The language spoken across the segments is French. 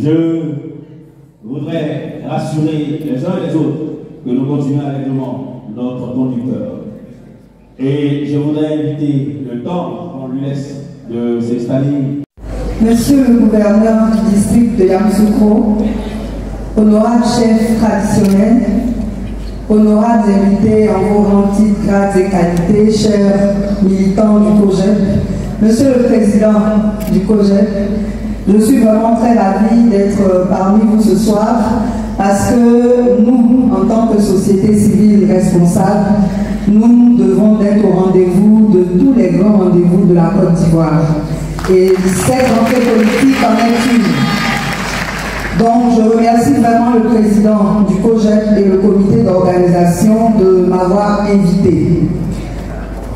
Je voudrais rassurer les uns et les autres que nous continuons allègrement notre conducteur. Et je voudrais inviter le temps qu'on lui laisse de s'installer. Monsieur le gouverneur du district de Yamoussoukro, honorables chefs traditionnels, honorables invités en vos rangs, titres, grades et qualités, chers militants du COJEP, Monsieur le Président du COJEP, je suis vraiment très ravie d'être parmi vous ce soir parce que nous, en tant que société civile responsable, nous devons être au rendez-vous de tous les grands rendez-vous de la Côte d'Ivoire. Et cette rentrée politique en est une. Donc je remercie vraiment le président du COJEP et le comité d'organisation de m'avoir invité.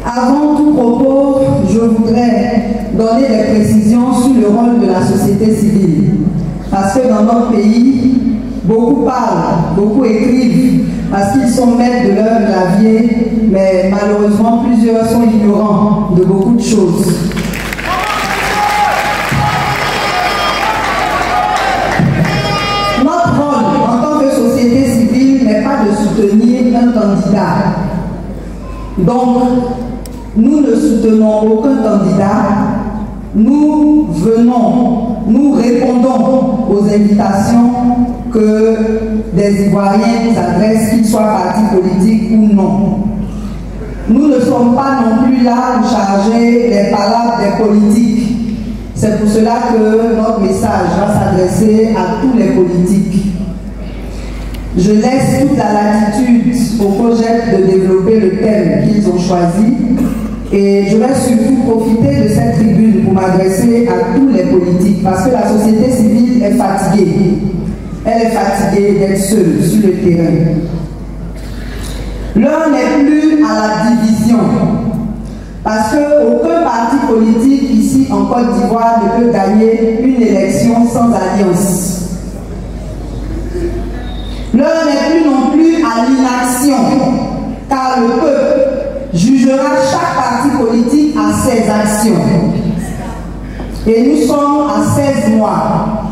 Avant tout propos, je voudrais donner des précisions sur le rôle de la société civile. Parce que dans notre pays, beaucoup parlent, beaucoup écrivent, parce qu'ils sont maîtres de leur clavier, mais malheureusement plusieurs sont ignorants de beaucoup de choses. Notre rôle en tant que société civile n'est pas de soutenir un candidat. Donc, nous ne soutenons aucun candidat. Nous venons, nous répondons aux invitations que des Ivoiriens nous adressent, qu'ils soient partis politiques ou non. Nous ne sommes pas non plus là pour charger les palabres des politiques. C'est pour cela que notre message va s'adresser à tous les politiques. Je laisse toute la latitude au COJEP de développer le thème qu'ils ont choisi et je vais surtout profiter de cette tribune pour m'adresser à tous les politiques parce que la société civile est fatiguée. Elle est fatiguée d'être seule sur le terrain. L'heure n'est plus à la division parce qu'aucun parti politique ici en Côte d'Ivoire ne peut gagner une élection sans alliance. L'heure n'est plus non plus à l'inaction, car le peuple jugera chaque parti politique à ses actions. Et nous sommes à 16 mois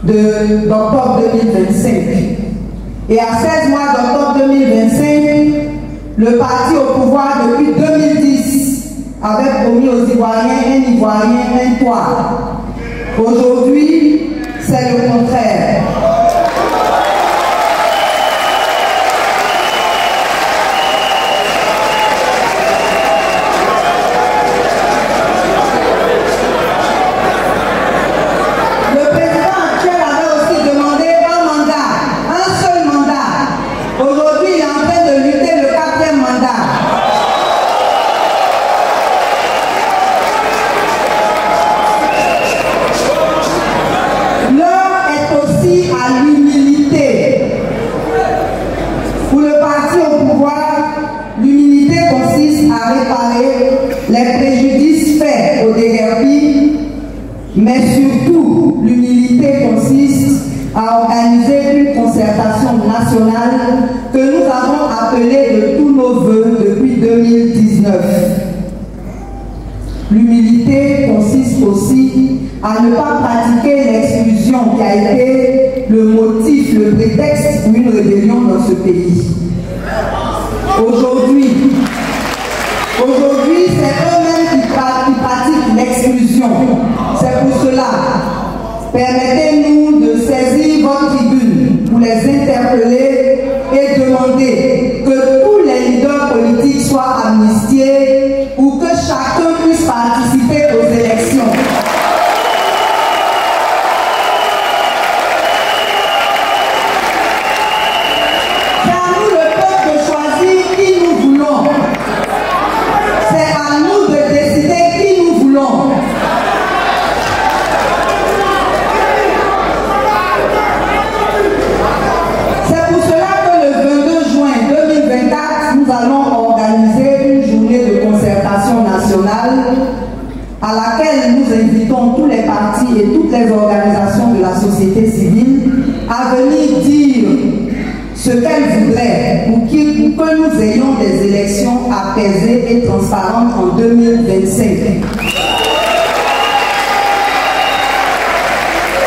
d'octobre 2025. Et à 16 mois d'octobre 2025, le parti au pouvoir depuis 2010 avait promis aux Ivoiriens un Ivoirien, un toit. Aujourd'hui, c'est le contraire. Les préjudices faits aux déguerpis, mais surtout l'humilité consiste à organiser une concertation nationale que nous avons appelée de tous nos voeux depuis 2019. L'humilité consiste aussi à ne pas pratiquer l'exclusion qui a été le motif, le prétexte pour une rébellion dans ce pays. Aujourd'hui, c'est eux-mêmes qui pratiquent l'exclusion. C'est pour cela, permettez-nous de saisir votre tribune pour les interpeller et demander que tous les leaders politiques soient amnistiés ou que chacun puisse participer aux élections. À laquelle nous invitons tous les partis et toutes les organisations de la société civile à venir dire ce qu'elles voudraient pour que nous ayons des élections apaisées et transparentes en 2025.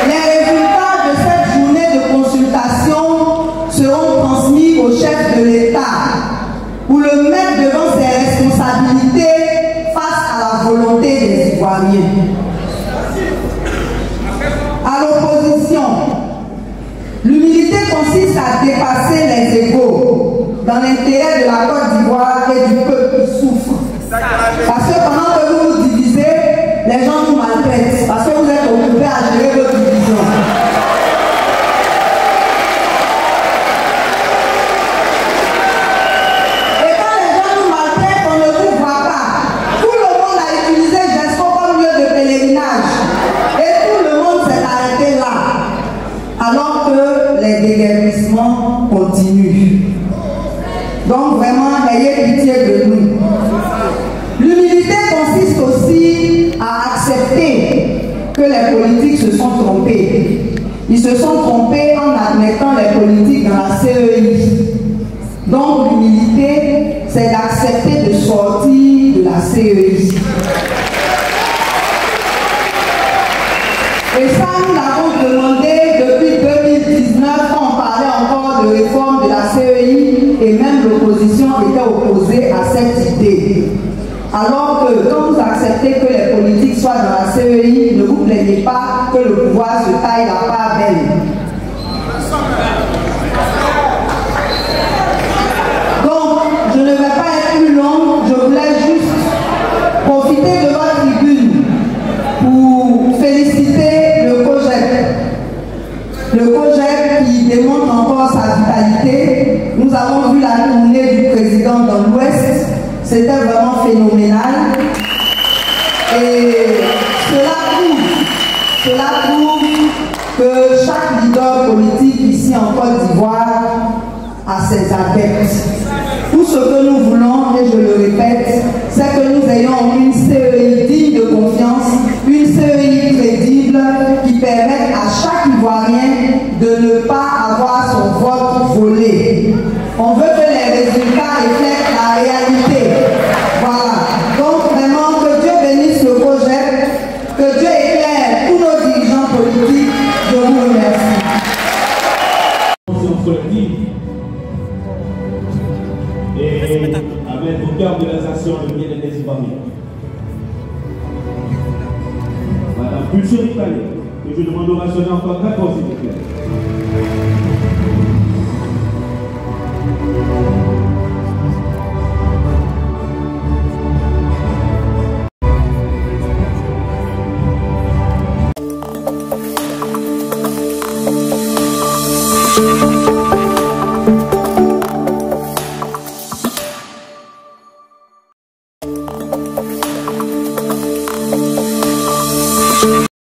Les résultats le mette devant ses responsabilités face à la volonté des Ivoiriens. À l'opposition, l'humilité consiste à dépasser les égos dans l'intérêt de la Côte d'Ivoire et du peuple qui souffre. Parce que pendant que vous vous divisez, les gens vous maltraitent. Parce que vous êtes occupés à gérer votre division. Et quand les gens nous maltraitent, on ne vous voit pas. Tout le monde a utilisé Gesco comme lieu de pèlerinage. Et tout le monde s'est arrêté là. Alors que les déguerpissements continuent. Donc vraiment, ayez pitié de nous. L'humilité consiste aussi à accepter que les politiques se sont trompés. Ils se sont trompés en admettant les politiques dans la CEI. Donc l'humilité, c'est d'accepter de sortir de la CEI. Et ça, nous l'avons demandé depuis 2019, quand on parlait encore de réforme de la CEI, et même l'opposition était opposée à cette idée. Alors que quand vous acceptez que les politiques soient dans la CEI, ne vous plaignez pas que le pouvoir se taille la part belle. Donc, je ne vais pas être plus long, je voulais juste profiter de votre tribune pour féliciter le COJEP. Le COJEP qui démontre encore sa vitalité. Nous avons vu la tournée du président dans l'Ouest. C'était vraiment phénoménal. Et cela prouve que chaque leader politique ici en Côte d'Ivoire a ses adeptes. Tout ce que nous voulons, et je le répète, c'est que nous ayons une CEI digne de confiance, une CEI crédible qui permette à chaque Ivoirien de ne pas avoir son vote volé. On veut que les résultats reflètent la réalité. Voilà. Donc vraiment, que Dieu bénisse le projet, que Dieu éclaire tous nos dirigeants politiques. Je vous remercie. Et avec vos cœurs de l'organisation de bien des Ivoiriens. Madame Pulsion Palais, que je demande au rationner encore 14 s'il vous plaît.